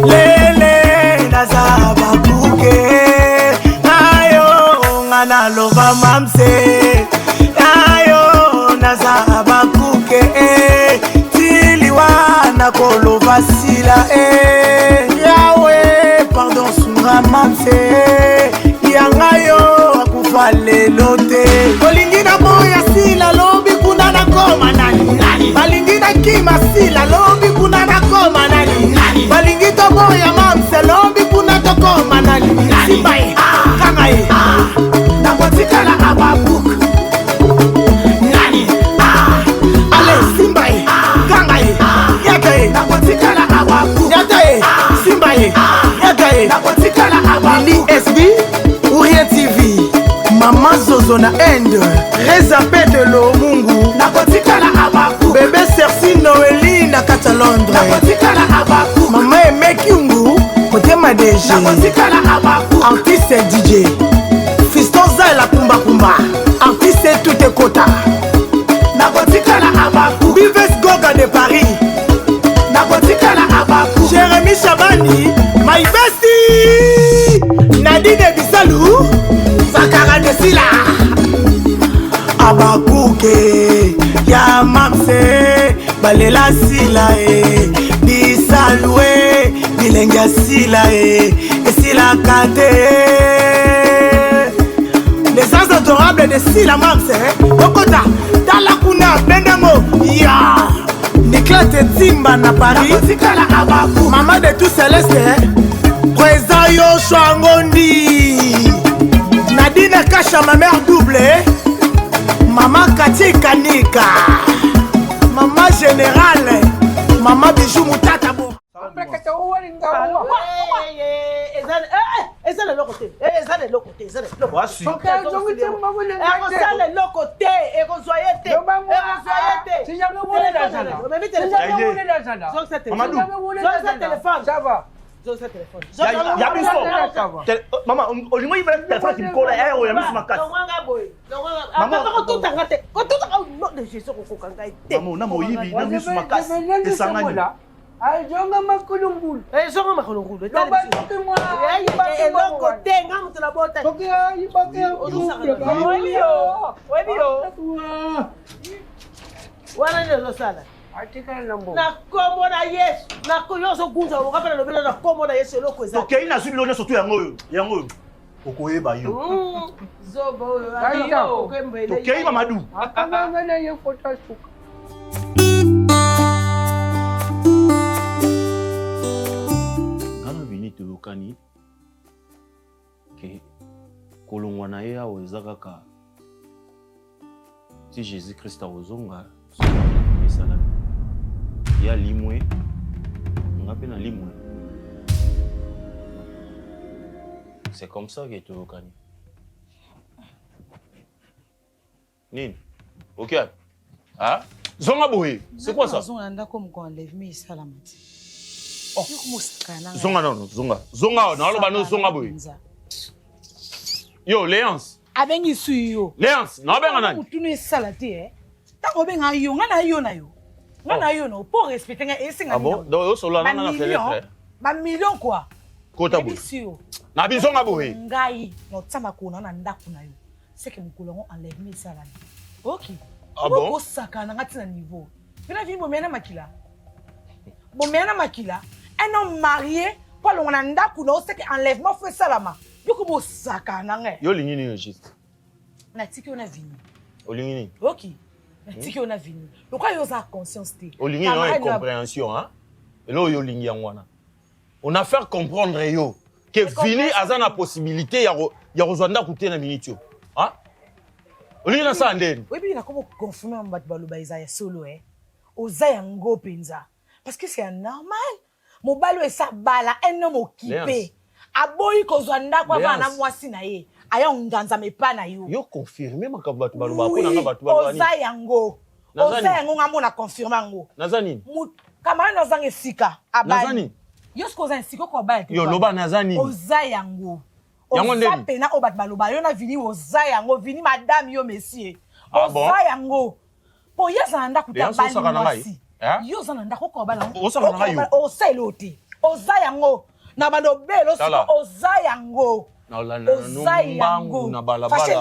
Lele naza bakuke ayo ngana lova mamse ayo naza bakuke tiliwa na kolova sila yawe pardon sunga mamse yangayo akufa lelo te olingi na moya sila lobi kuna na koma nani balingi na kima sila lobi kuna na koma nani balingi to moya mamse lobi kuna to koma nani simbaye kangaye na botikala ababuk nani ale simbaye kangaye yakaye na botikala ababuk yakaye simbaye yakaye na botikala ababuk SB Orient TV Maman Zozo na Inde Reza Pete lo Mungu Nakotikala abaku Bébé Cerci Noélie na Kata Londres Nakotikala abaku Maman Aimé Kyungu Côté Madéji Nakotikala abaku Artiste DJ Fiston Zay la Kumba Kumba Artiste tout est kota Nakotikala abaku Bives Goga de Paris Nakotikala abaku Jérémy Chabani My bestie Nadine Bisalou Zakara de Sila Abakuke Ya Mamse Balela Sila Bisalou Bilenga Sila Sila Kate Les ans adorables de Sila Mamse Okota Talakuna Benemo Ya Nikla Timba na Paris Maman de tout céleste Présent yo Chwangondi Nadine Kacha ma mère double Maman Kati Kanika Maman générale Maman Bijou Moutata Bo Eza le lokote Eza le lokote Eza le lokote Eza le lokote Erozoyete Erozoyete Mamadou Zonza téléphone Ça va Zonza téléphone Y'a biso Maman, olingo yibela téléphone qui me colle air ou y'a mis ma carte Maman, quand tout arrête Quand tout arrête Non, de Jésus kokanga ite Maman, na mo yibi, na mis ma carte Esangani Zonga makulungulu. Zonga makulungulu. Zonga makulungulu. Elo kote nga mutula bota. Koke yibake. Webio. Wana ndio sala. Article number. Na kombo na Yesu. Na koyoso kunza wakapela lobela na kombo na Yesu eloko eza. Okay, ina subi lona surtout yango. Okoyeba yo. Zobo yo. Okay, Mamadou. Akanga na yo photo suka. Tokani ke kolongwa na ye awo eza kaka si Jésus Christ ozonga misala ya limwe nga pe na limwe c'est comme ça que tokani nini ok ah zonga boye c'est quoi ça zonga ndako mko enlève mi salamati Oh. Zonga non, zonga na loba no zonga boy. Yo Léance. Abengi suyo. Léance, na benga nani? Mutunu salate Tango benga yo ngana yo na yo. Ngana yo no pour respecter nga esinga. Ah bon? Donc yo solo na fenêtre. Ba million quoi. Kota boy. Na bizonga boy. Ngai no tsama ko na ndako na yo. C'est que mukolongo enlève mi salade. OK. Ah bon? Ko saka na ngati na niveau. Fina vi bomena makila. Bomena makila. Un homme marié, pas l'on a ndaku na oseke enlèvement fait salama. Yoko bo saka nanga. Yo lingini yo juste. Na tiki on a vini. O lingini. OK. Na tiki on a vini. Pourquoi yo za conscience té? O lingini no compréhension hein. Et là yo lingi yangwana. On a faire comprendre yo que vini azana possibilité ya rozwanda kuté na minitio. Hein? O lingini na sa ndeni. Oui bi na ko confirmer mbat baloba Isaiah solo Oza yango penza. Parce que c'est normal. Mobalo esa bala un homme occupé. Aboyi kozwanda kwa bana mwasi na ye. Aya nganza mepa na yo. Yo confirmer makambo batu baloba ko na batu balobani. Oza yango. Oza yango ngamo na confirmer ngo. Nazani. Kamara na zanga sika abali. Nazani. Yo skoza sika ko abali. Yo loba nazani. Oza yango. Yango ndeni. Oza pena obat baloba yo na vini oza yango vini madame yo monsieur. Oza yango. Po yeza anda kuta bali mwasi. Yo zana ndako ko bala. Osala na yo. Oselote. oza yango na bando belo Tala. siko oza yango oza yango fashe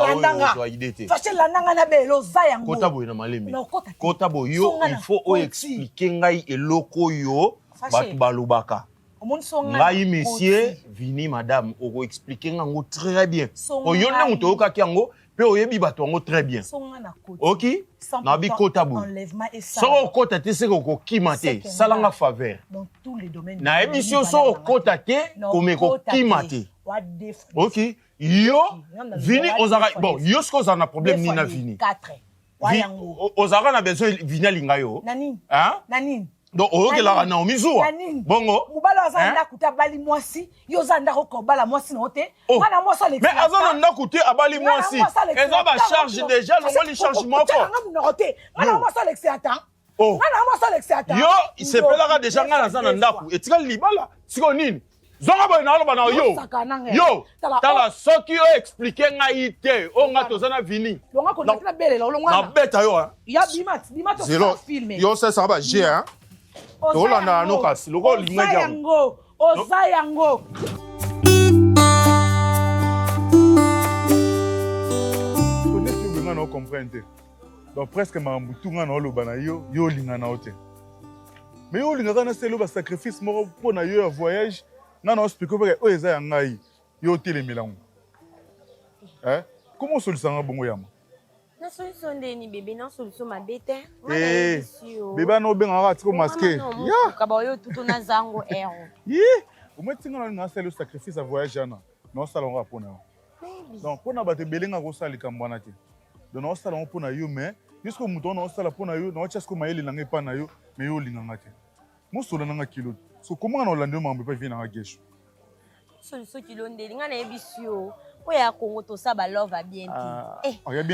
landanga na belo oza yango kota boye na malembe Na okota te. kota boye yo Songa il na faut koti. expliquer ngai eloko yo Fashe. bato balobaka omoni songa ngai monsieur vini madame oko expliquer ngango très bien Songa oyo nde ngai. moto oyokaki yango mpe oyebi bato yango très bien songa na koti oki na bikota boye enlèvement et ça soki okota te seke okokima te Seke salanga nga. faveur dans tous les domaines nayebi si yo so okota te komeka okima te ok yo vini ozalaka bon yo soki ozala na problème nini na vini ozalaka na besoin vini alinga yo nani hein? nani donc oyokelaka na omizuwa bongo mobali aza ndako te abali mwasi yo oza ndako kobala mwasi na yo te Oh. mwana mwasi mais aza na ndako te abali mwasi eza bacharge déjà longoli charge moko munoko te mwana mwasi alexi atan Oh. mwana mwasi alexi atan yo isepelaka déjà ngai naza na ndako etikali libala siko nini zonga boye naoloba na yo yo tala soki oyo explike ngai te oyo ngai toza na vini longa konaki na belela olonga nabeta yo ya bima to filme yo sesaka ba g tolanda yano kasi loko olinga yango oza yango neti obenga na ocomprendre te donc presque makambo tunga na oloba na yo yo olinga na yo te mais yo olingaka na selo basacrifice moko mpo na yo ya voyage nga na ospike opeke oyo eza ya ngai yo otelemelango koma osolisanga bongo yama na solution ndeni bebe na solution mabe te bebe ana obengaka atiko maske kaba oyo tutu na zango ero omwe tinga na olinga asala yo sacrifice ya voyage wana na osala yango mpo na yo donc mpo na bato ebele nga kosala likambo wana te donc na osala yango mpo na yo mais juske moto wana osala mpo na yo na otya siko mayele nanga epa na yo mais yo olinganga te mosola nanga kilo so komanga na olandi yo makambo epa vie nanga gesho solution kilo ndeli nga nayebi si yo oyo ya kongo tosala balove abien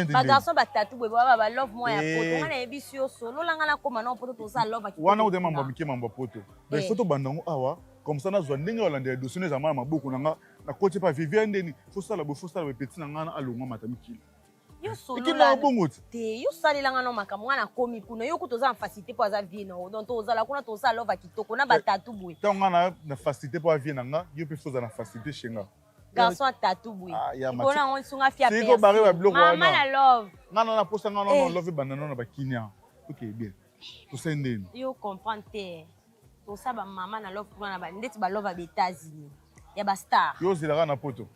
te bagarçon batatu boye baba balove mwa ya poto nga nayebi si yo solo olanga nakoma na poto tosala love wana kote mambo mike mambo poto mais soto bandango awa comme ça nazwa ndenge olandela dossier eza mwana maboko nanga nakoti epa vivia ndeni fosala boye peti na nga na alongwa mata mikili yo solo te yo salelanga no makambo nga nakomi kuna yo kuta oza na facilité mpo aza vie nao donc tozala kuna tosala love kitoko na batatu boye ntango nga na facilité mpo avie na nga yo mpe foza na facilité chenga garçon atatu boye ikona yango sunga fia mama na love nga na naposa nga na love ebandana na bakinia ok bien tosai ndeni yo comprendre te tosala bamama na love kuna na ndeti balove ya baétats-unis ya bastar yo ozelaka na poto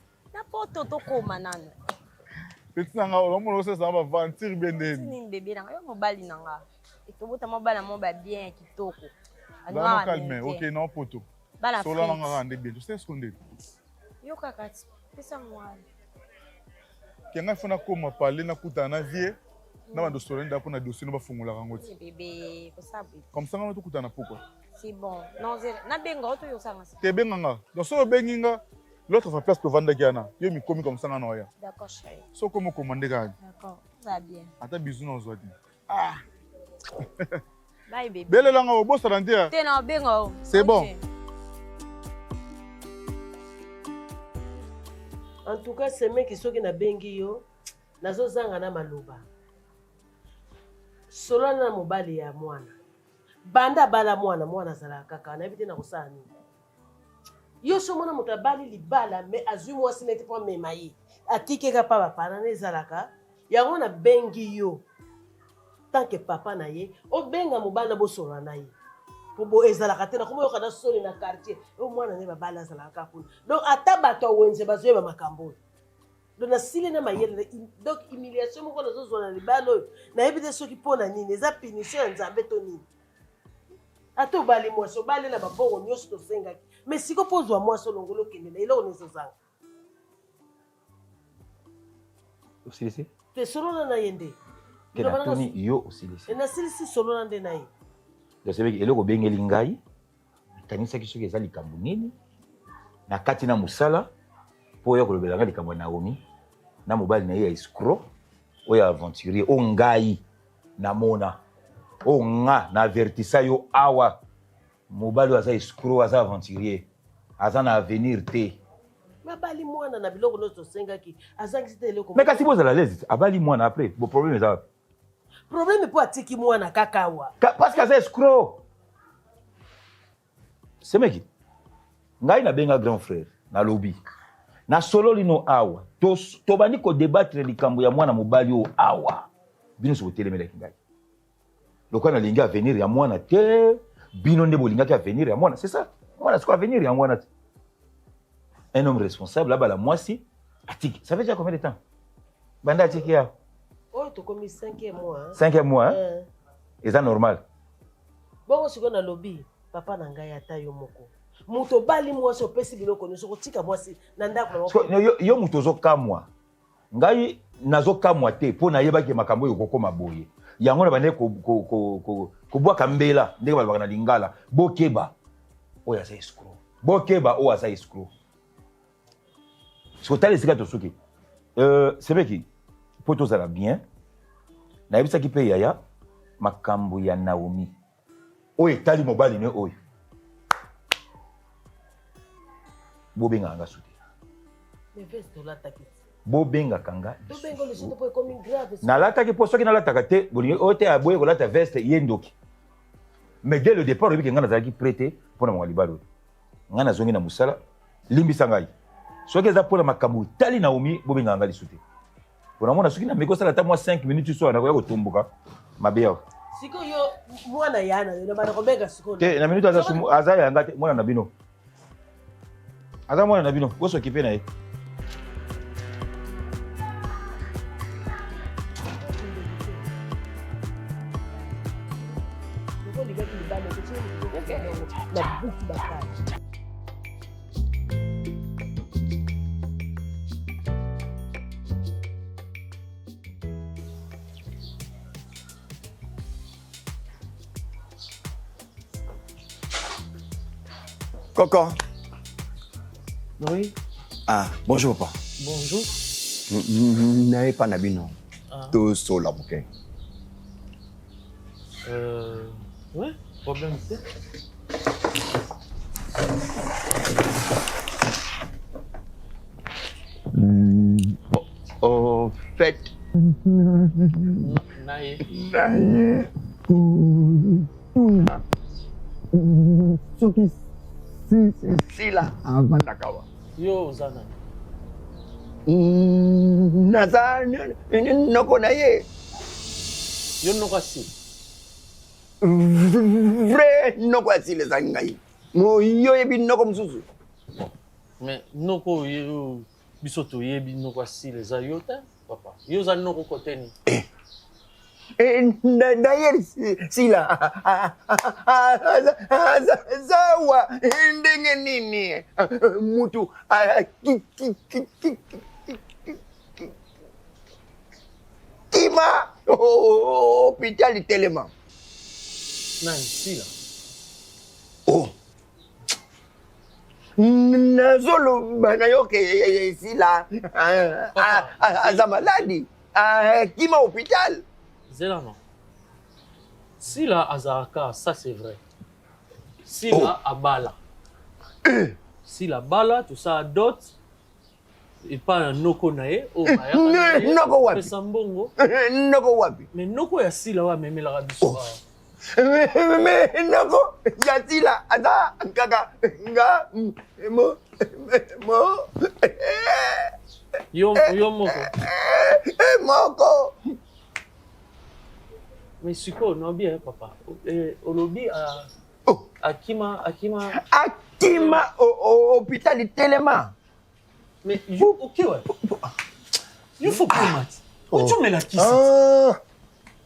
tokoma nano peti na nga omona osesanga baventure bien ndeni nini bebe nanga yo mobali na nga etobota mobali na mo babien ya kitoko bana calme ok na poto sola na nga nde bien tosai sko ndeni yo kaka pesa mwana kenga fona koma pale nakutana na vie na bandosolo nda mpona dossier no bafungolaka yango ti bebe kosabu comme ça ngana tokutana pourquoi c'est bon non nabenga oto yosanga te benga nga donc soki obengi nga l'autre fa place tovandaki wana yo mikomi comme ça nga na oya d'accord chérie soki omokomande kani d'accord ça bien ata bizu na ozwa te bye bebe belelanga obosana te te na obenga c'est bon en tout cas semeki soki nabengi yo nazozanga na maloba solo na mobali ya mwana banda bala mwana azalaka kaka nayebi te na kosala nini yo so mona moto abali libala me azwi mwasi neti mpo amema ye atikeka pa bapana na ezalaka yango nabengi yo tanke papa na ye obenga mobali na bosola na ye po ezalaka te nakoma yoka na soni na quartier oyo mwana ne babali azalaka kuna donc ata bato awenze bazoyeba makambo oyo donc nasili na mayele donc humiliation moko nazozwa na libala oyo nayebi te soki mpo na nini eza punition ya nzambe to nini ata obali mwasi obalela babongo nyonso tosengaki mais siko mpo ozwa mwasi olongolo okende na eloko nezozanga osilisi te solona na ye nde kenatoni yo osilisi nasilisi solona nde na ye dosebeki eloko obengeli ngai ekanisaki soki eza likambo nini na kati na mosala mpo oyo kolobela nga likambo ya naomi na mobali na ye ya escro oyo aventurier o ngai namona o nga na avertisa yo awa mobali oyo aza escro aza aventurier aza na avenir te mabali mwana na biloko nyonso tosengaki azangisi te eloko me kasi bozala lese abali mwana apres bo problème eza wapi problème mpo atiki mwana kaka awa parce que aza escro semeki ngai na benga grand frère na lobby na solo lino awa to bandi ko débattre likambo ya mwana mobali o awa bino so telemela ngai lokana linga avenir ya mwana te bino nde bolinga ki avenir ya mwana c'est ça mwana siko avenir ya mwana te un homme responsable là la moisi atiki ça fait déjà combien de temps banda atiki ya oh to komi 5e mois 5e mois et ça normal bon siko na lobby papa na ngai ata yo moko muto bali mwasi opesi biloko nyonso kotika mwasi na ndako na yo muto ozokamwa ngai nazokamwa te mpo nayebaki makambo oyo kokoma boye yango na bande kobwaka mbela ndenge balobaka na lingala bokeba oyo aza escro bokeba oyo aza escro sikotala esika tosuki sebeki mpo tozala bien nayebisaki mpe yaya makambo ya Naomi oyo etali mobali ne oyo bobenga nga soutien bobengaka nga nalataki mpo soki nalataka te bolingi oyo te aboye kolata veste ye ndoki mais dès le départ oyebiki nga nazalaki prêté mpo na mongala oyo nga nazongi na mosala limbisa ngai soki eza mpona makambo etali Naomi bobengaka nga lisu te mpona mona soki nameki osala ata mwa 5 minutes so nakoya kotomboka mabe awa sikoyo mwana yana lelo bana kobenga sikoyo te na minute aza yanga te mwana na bino aza mwana na bino bosokipe na ye Coco. Oui. Ah, bonjour papa. Bonjour. N'avez pas nabino. Tout seul là, ok. Ouais, problème c'est. Au fait. Naïe. Si là, avant d'akawa. Yo Zana. Nazan, noko na ye. Yo noko si. Vrai noko si les angai. Mo yo ebi noko msusu. Mais noko yo bisoto yebi noko si les ayota papa. Yo za noko koteni. D'ailleurs, si là, zawa, ndenge nini, mutu, kima, hôpital tellement. Nani, si là. Oh. Nazolo, banayoke, si là, aza maladi, kima hôpital. Zéla non. Si là Azaraka, ça c'est vrai. Si là à Bala. Si la Bala, tout ça à dot. Et pas un Noko nae. Oh, Noko wapi. Noko wapi. Mais Noko ya si là, mais la rabiso. Mais Noko, ya si là, ada kaka nga mo. Yo moko. Moko. Mais Siko, non bien, papa. Au lobby, Akima, au hôpital tellement. Mais, ok, ouais. Il faut pas mettre. Où tu mets la kiss?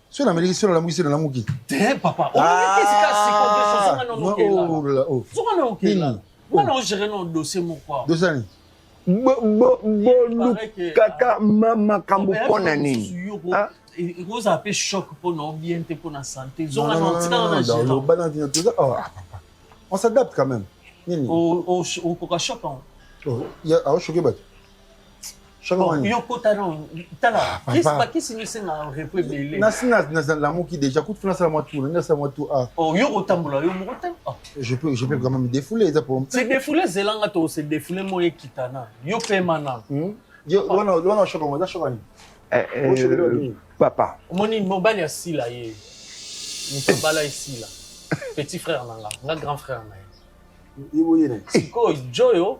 Sur la Amérique, sur la mouille, sur la mouille. T'es, papa. Oh, qu'est-ce que c'est comme ça? Ok, là. Moi, non, je gérer notre dossier, mon quoi. Deux années. Kaka mama kambo pona nini? Il vous a fait choc pour nos bien pour la santé. On s'adapte quand même. Au choc. Il y a un choc. Yo kota non tala qu'est-ce que c'est na repre belé na la moki déjà coup de finance à moi tout oh yo otambola yo mokotem je peux quand même me défouler ça pour c'est défouler zelanga to c'est défouler moye kitana yo pemana yo wana choka moi choka ni papa moni mobali ya sila ye mobala ici là petit frère nanga grand frère na sikoyo joyo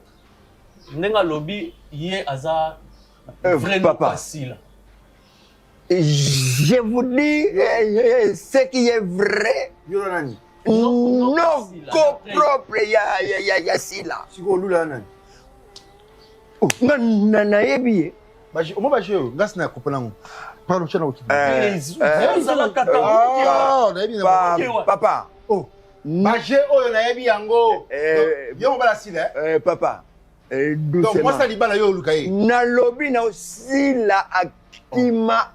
ndenge alobi ye aza vraiment facile. Je vous dis ce qui est vrai. Non propre ya sila. Na yebi. Moi ba je ngas na kopela ngo. Pardon chana uti. Papa. Oh. Ba je oyo na yebi yango. Yo mo bala sila. Papa. Donc moi ça libala yo lukaye. Na lobi na sila akima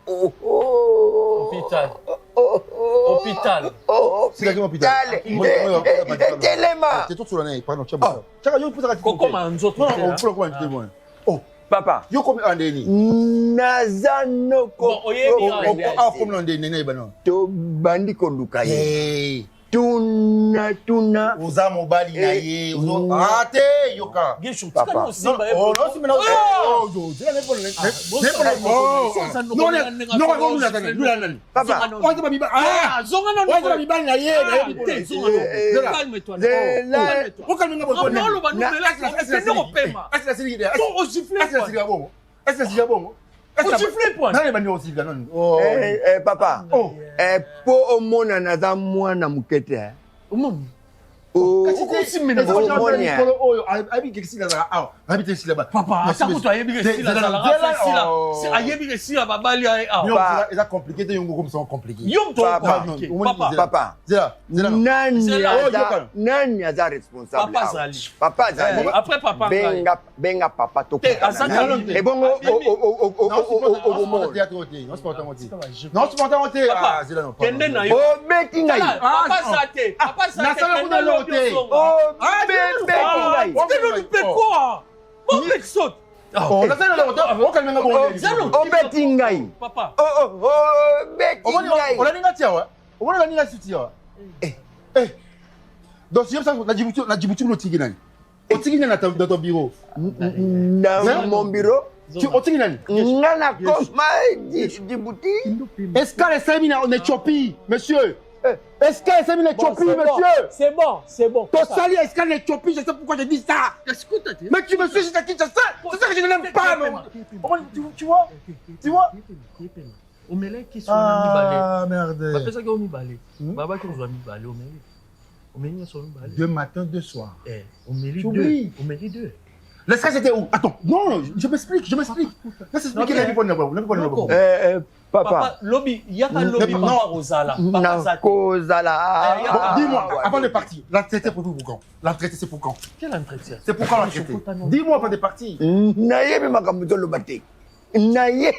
Hôpital. Hôpital. C'est qui hôpital? Telema. C'est tout sur la pardon chama. Chaka yo puta ka. Comment nzoto? On peut comment te bon. Oh. Papa. Yo comme andeni. Nazano ko. Ah comme andeni nene bano. To bandi ko lukaye. Tuna uza mobali na ye uzo ate yoka gisho tika no simba e oh no simba no oh yo zela ne pole no papa wanza ba biba ah zonga no wanza ba biba na ye na ye zonga calme toi o calme nga bo no lo ba no no pema est-ce que c'est idée o siffler est-ce que c'est bon est-ce que c'est bon o siffler point nani bani aussi ga non papa po omona na za mwana mukete papa atakuto ayebi sila sila babali eza compliqué te yongo comme ça compliqué yom to papa nani aza responsable papa zali après papa benga papa to et bongo non supporter kende na yo beti ngai papa sate na sala kuna lote beti ngai tu peux quoi bon saute oh na sala lote o kalme nga bon beti ngai papa beti ngai on ninga tiawa on na ninga sutiawa donc si ça na Djibouti no tigi nani o tigi nani dans ton bureau dans mon bureau tu o tigi nani ngana koma Djibouti est-ce que les séminaires en Éthiopie monsieur est-ce que les séminaires en Éthiopie monsieur c'est bon ton sali est-ce que l'Éthiopie je sais pourquoi je dis ça mais tu me suis juste qui c'est ça que je n'aime pas tu vois omele qui sont mi balé ah merde ba pesa ko mi balé baba ko zo mi balé omele so mi balé deux matin deux soir omele deux l'escale c'était où attends non je m'explique laisse expliquer la vie pour nous papa lobby yaka lobby papa Rosala na kozala dis-moi avant de partir l'entretien pour vous quand l'entretien c'est pour quand quel entretien c'est pour quand l'entretien dis-moi avant de partir na yebi makambo to lobate na ye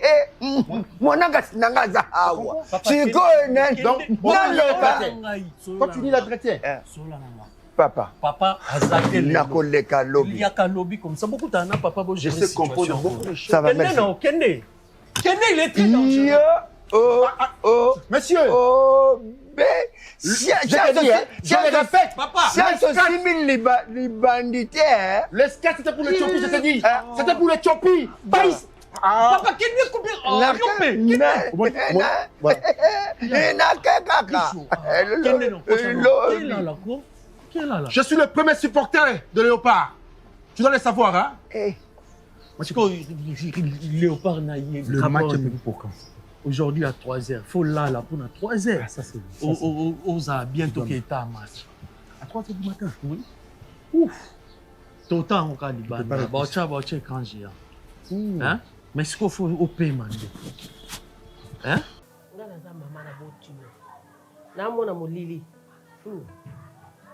mwananga sinanga za hawa siko quand tu dis l'entretien papa azake na koleka lobby yaka lobby comme ça beaucoup t'en as papa bo je sais comprendre beaucoup de choses ça va merci Kende il est très dangereux monsieur je le répète papa les banditaires l'escale c'était pour l'Éthiopie je te dis c'était pour l'Éthiopie papa Kende combien je suis le premier supporter de Léopard tu dois le savoir hein parce que Léopard n'a eu le match est pour quand aujourd'hui à 3h faut là pour 3h ça c'est on a bientôt qu'il est à match à 3h du matin oui ouf tout temps on a dit bah tu écran géant hein mais ce qu'il faut au paiement hein maman na botu na mona molili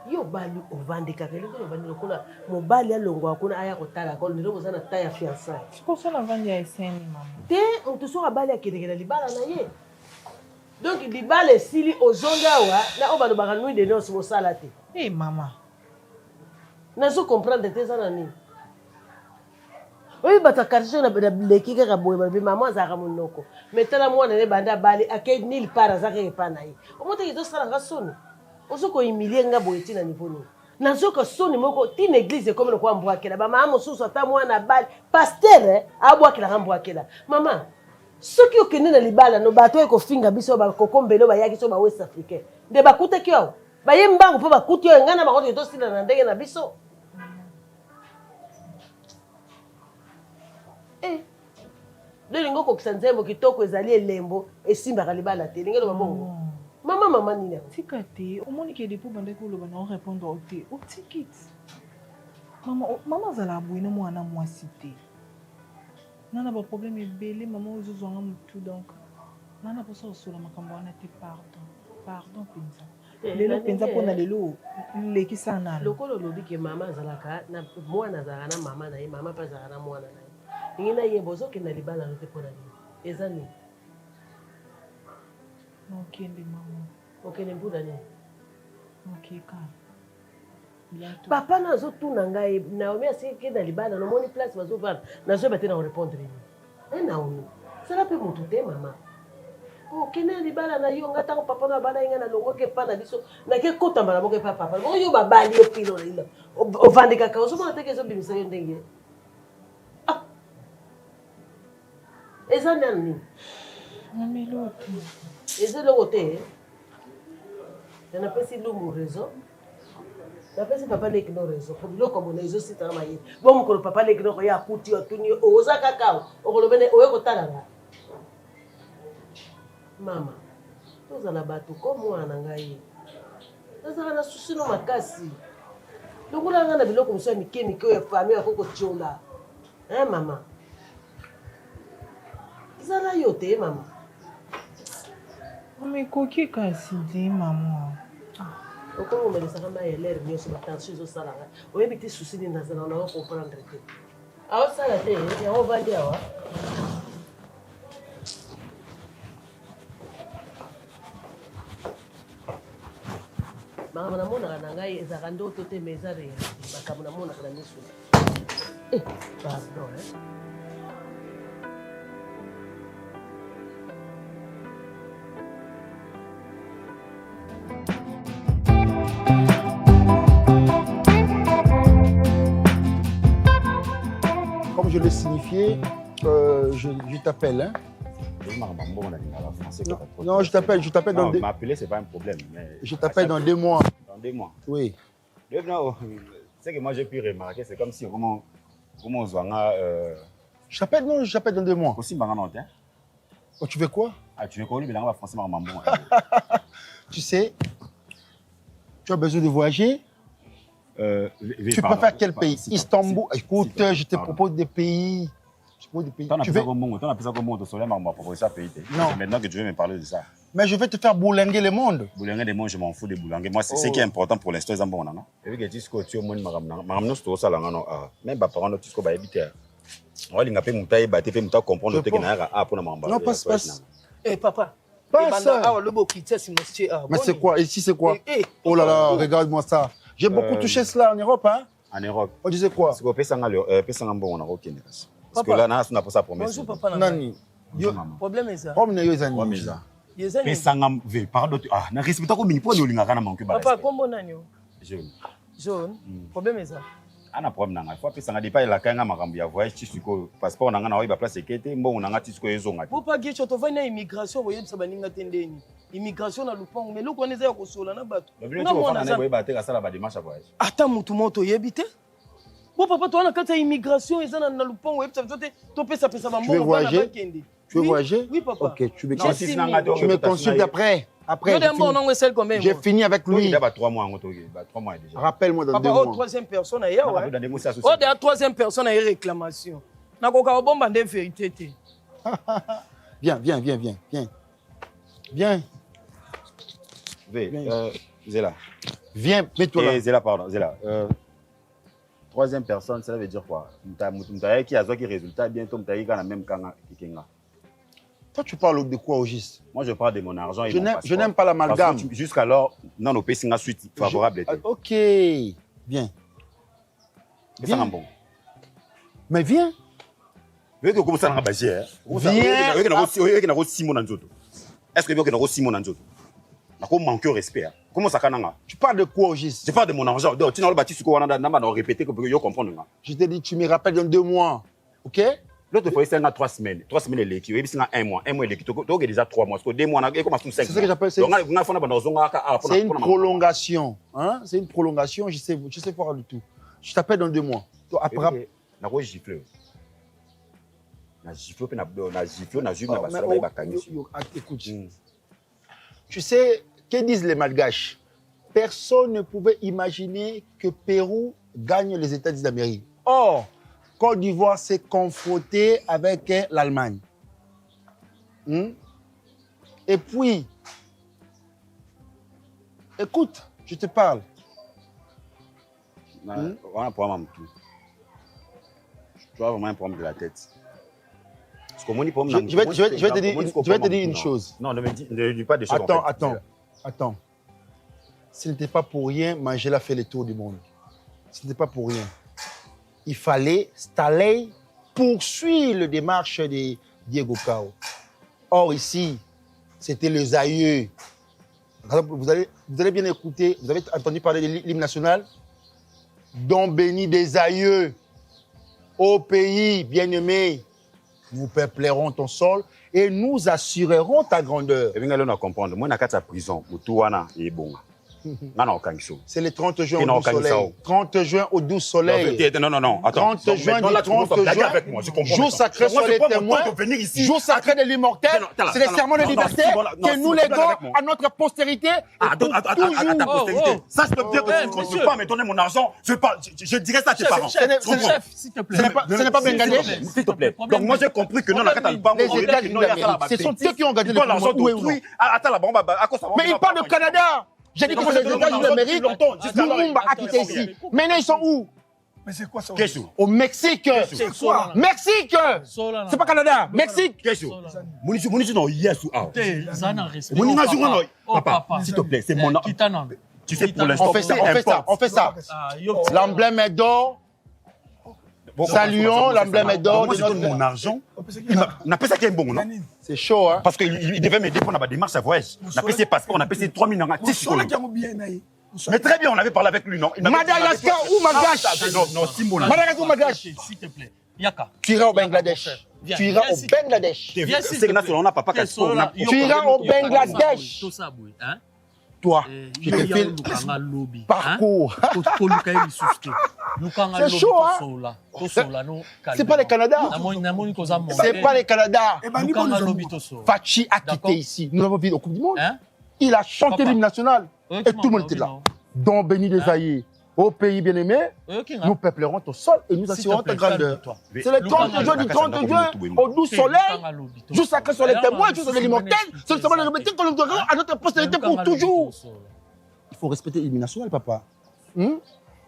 yo bali ovande kaka lelo ovande lokola mobali alongwa kuna aya kotala ko lelo bozana ta ya fiançailles ko so na vandi ya eseni mama te on te sera bali akedekela libala na ye donc libala esili ozonga wa na obalo baka nuit de noces bosala te mama nazo comprendre te za nani oyi bata quartier na leki kaka boye babi mama azaka monoko mais tala mwana ne banda bali akei nil para zaka epa na ye omote kizo sala ka soni osoko humilier nga boye tina niveau ni nazoka soni moko tina église comme le kwa mbwakela ba mama mosusu ata mwana bali pasteur abwakela ka mbwakela mama soki okende na libala no bato eko finga biso ba kokombelo ba yaki so ba West Africain de bakute kyo baye mbangu mpo bakuti oyo ngai na bango tosila na ndenge na biso dolingo okokisa nzembo kitoko ezali elembo esimbaka libala te elingi eloba bongo mama nini tika te omoni ke depuis bandaki oloba na orépondre o te otikiti mama azala aboyi na mwana mwasi te nana baproblème ebele mama oyo ezozwanga motu donc nana mposa osola makambo wana te pardon mpenza lelo mpenza mpona lelo lekisa nana lokola olobi ke mama azalaka mwana azalaka na mama na ye mama mpe azalaka na mwana na ye ningi nayeba ozokenda libala no te mpona nini eza nini nokende mama okende mpuna nini okeka papa nazotuna ngai naomi asikenda libala nomoni place bazovanda nazoyeba te na orépondre nini naomi sala mpe motu te mama okende na libala na yo nga ntango papa na bana yenga nalongoki epa na biso nake kotambala moko epa papa oyo babali yo pilo naila ovandekaka ozomona teke ezobimisa yo ndenge eza nani nini namelo te eza eloko te napesi lumu réseau napesi papa leki no réseau po biloko bona ezositaka mayele bo mokolo papa leki noko ye akuti atuni oza kaka okolobene oye kotalanga mama tozala bato ko mwana na ngai ezaka na susi no makasi lokola nga na biloko mosu ya mike mike oyo fami akokotiola mama ezala yo te mama mekoki kasi te mama okomomelisaka mayelere nyonso batension ezosalanga oyebi te susi nini nazala na ocomprendre te aosala te yango ovandi awa makambo namonaka na ngai ezalaka ndoto te ma eza réalité makambo namonaka na miso pardon Comme je l'ai signifié, je t'appelle. Hein? Non, je t'appelle dans deux mois. M'appeler, c'est pas un problème. Mais je t'appelle dans 2 mois. Dans 2 mois? Oui. C'est que moi j'ai pu remarquer, c'est comme si comment on se voit. Je t'appelle dans 2 mois. Aussi, oh, tu veux quoi? Ah, tu veux quoi? Lui, français, tu sais, tu as besoin de voyager. Tu préfères quel pays? Istanbul. Écoute, je te propose des pays. Tu veux... Maintenant que tu veux me parler de ça. Mais je vais te faire boulinguer le monde. Boulinguer le monde, je m'en fous de boulinguer. Moi, c'est ce qui est important pour l'instant. C'est bon. Et puis, tu sais que tu as mon même pas parents, tu sais que habiter. On va lui appeler mon taille, battre, mon taille comprendre que tu as pour m'embarquer. Non, passe. Eh, papa. Passe. Mais c'est quoi? Ici, c'est quoi? Oh là là, regarde-moi ça. J'ai beaucoup touché cela en Europe, hein? En Europe. On disait quoi? C'est quoi? Bon, on a aucun. Parce que là, on n'a pas sa promesse. Bonjour, papa. Nani. Problème est ça. Problème est ça. Pesangam ve pardon na respecta ko mingi poni olinga kana manke ba papa kombo nanyo jaune problème est ça ana problème nanga faut pesanga depa la kanga makambo ya voyage tisiko passeport nanga na oyiba place ekete mbongo nanga tisiko ezonga po pa gicho to vana immigration boyebisa baninga tendeni immigration na lupango mais loko neza ya kosola na bato na mona na boyeba te kasala ba démarche voyage ata mutu moto yebite bo papa to ana kata immigration ezana na lupango yebisa te to pesa ba mbongo bana bakende. Tu veux voyager? Oui, papa. Ok, tu me consultes après. Après, j'ai fini avec lui. Il y a 3 mois. 3 mois déjà. Rappelle-moi dans 2 mois. Papa, troisième personne ailleurs. Oh, de la troisième personne a eu réclamation. Na koka bomba de vérité. Viens. Zéla. Viens, mets-toi là. Zéla, pardon. Zéla. Troisième personne, ça veut dire quoi? Mutaye qui a qui résultat bientôt mutaye quand même kanga ikenga. Toi, tu parles de quoi au juste? Moi, je parle de mon argent et je n'aime pas l'amalgame. Jusqu'alors, non, nos pays sont suite favorable. Ok, viens. Viens. Bon. Mais viens. Viens que comment ça n'a pas basé? Viens. Est-ce que tu as Simon Nanzoto? Comment manquer au respect? Comment ça cananga? Tu parles de quoi au juste? Je parle de mon argent. Tu n'as pas bâti ce qu'on a répété que tu comprendre. Je t'ai dit, tu me rappelles dans 2 mois. Ok? L'autre fois, c'est 3 semaines. 3 semaines, il est l'équipe. C'est 1 mois. 1 mois, il est l'équipe. Donc, il y a déjà 3 mois. 2 mois, il commence 5 mois. C'est ce que j'appelle. C'est une prolongation. Hein? C'est une prolongation. Je sais voir du tout. Je t'appelle dans 2 mois. Après. Na quoi gifle? Na gifle, écoute. Tu sais, que disent les Malgaches? Personne ne pouvait imaginer que Pérou gagne les États-Unis d'Amérique. Or, Côte d'Ivoire s'est confrontée avec l'Allemagne. Et puis, écoute, je te parle. On a un problème. Tu as vraiment un problème de la tête. Je vais te dire une chose. Non, ne dis pas des choses. Attends. Ce n'était pas pour rien, Mandela fait le tour du monde. Ce n'était pas pour rien. Il fallait Staley poursuivre la démarche de Diego Cao. Or ici, c'était les aïeux. Vous allez bien écouter, vous avez entendu parler de l'hymne national? Don béni des aïeux, ô pays bien-aimé, nous peuplerons ton sol et nous assurerons ta grandeur. Et bien, on comprendre. Moi, je suis en prison. C'est le 30 juin au 12 soleil. 30 juin au 12 soleil. Non. Attends. 30 juin, jour sacré sur les témoins, jour sacré de l'immortel. C'est le serment de liberté que nous léguons à notre postérité. Attends, postérité. Ça, je peux dire que tu ne continues pas à me donner mon argent. Je dirais ça à tes parents. Chef, s'il te plaît. Ce n'est pas Bangladesh. S'il te plaît. Donc, moi, j'ai compris que non, la carte pas. Les États-Unis d'Amérique. Ce sont eux qui ont gagné l'argent d'autrui. Attends, la bombe, à cause ça. Mais il parle de Canada. J'ai dit que c'est les États-Unis d'Amérique. Lumumba a quitté ici. Maintenant, ils sont où? Mais c'est quoi ça? Au Mexique. Mexique. C'est pas Canada. Mexique. Munisu non, yes ou out. Papa, s'il te plaît, c'est mon nom. Tu sais, pour l'instant, on fait ça. L'emblème est d'or. Saluons, l'emblème est d'or. Moi, je donne mon argent. On appelle ça qui est bon, non? C'est chaud, hein? Parce qu'il devait m'aider pour la démarche à voyage. On appelle ses passeports, on appelle ses 3 000 Mais très bien, on avait parlé avec lui, non? Madagascar ou Magache? Non, Simon. Madagascar ou Magache? S'il te plaît. Yaka. Tu iras au Bangladesh. Tu iras au Bangladesh. Tu iras au Bangladesh. Toi, je te fais parcours. C'est chaud, hein? C'est pas le Canada. C'est pas le Canada. Fachi a quitté ici. Nous l'avons vu au Coupe du Monde. Il a chanté l'hymne national. Et tout le monde était là. Don béni des aïeux. Au pays bien-aimé, nous peuplerons ton sol et nous assurerons ta grandeur. C'est le 30 juin du 30 juin au 12 soleil, juste sacré sur les témoins, juste sur les l'immortel. C'est le symbole de répéter que nous donnerons à notre postérité pour toujours. Il faut respecter l'hymne national, papa.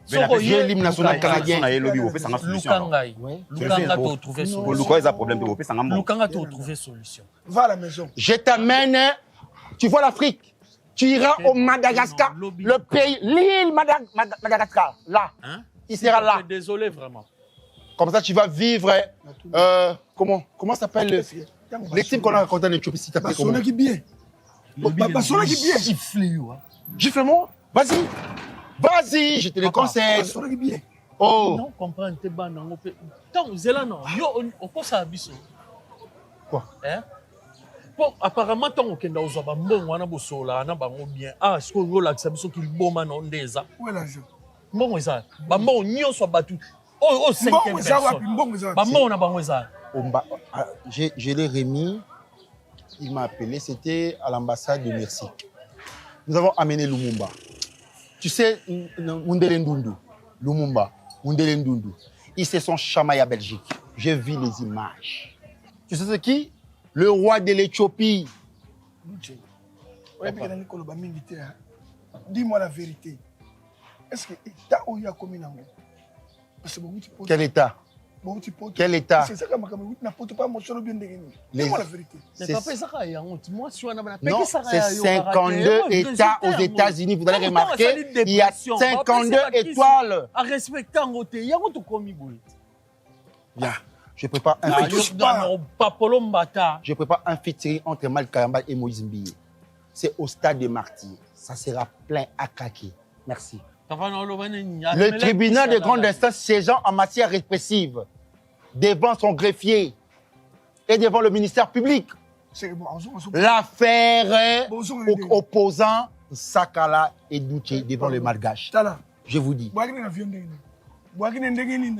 J'ai l'hymne national canadien. Va à la maison. Je t'amène, tu vois l'Afrique. Tu iras au Madagascar, le pays, l'île Madagascar, là. Il sera là. Désolé, vraiment. Comme ça, tu vas vivre. Comment s'appelle les types qu'on a raconté en Éthiopie, si tu t'appelles comment? Gifle-moi. Vas-y, je te le conseille. Oh. Non, comprends, t'es ban. Tant vous êtes là, non. Yo, on peut ça abisso. Quoi? Bon, apparemment, tant qu'on est dans un bon, on a beau là, on a bon bien. Ah, ce qu'on a ça, c'est qu'il bon man on déjà. Où est l'argent? Bon, ça. Bah bon, on soit battu. Oh, 5e personne. Bah bon, on a bon ça. Je l'ai remis. Il m'a appelé. C'était à l'ambassade du Mexique. Nous avons amené Lumumba. Tu sais, Mundele Ndundu, Lumumba, Mundele Ndundu, ils se sont chamaillés à Belgique. J'ai vu les images. Tu sais ce qui? Le roi de l'Éthiopie. Dis-moi la vérité. Est-ce que l'État a commis un Quel État? Quel État? C'est ça que dis-moi la vérité. Non, c'est 52 États aux États-Unis. Vous allez remarquer, il y a 52 étoiles. Bien. Je prépare un featuring entre Mal Kayamba et Moïse Mbiye. C'est au stade des martyrs. Ça sera plein à craquer. Merci. Le tribunal de grande instance siégeant en matière répressive devant son greffier et devant le ministère public. L'affaire opposant Sakala et Douché devant le Malgache. Je vous dis.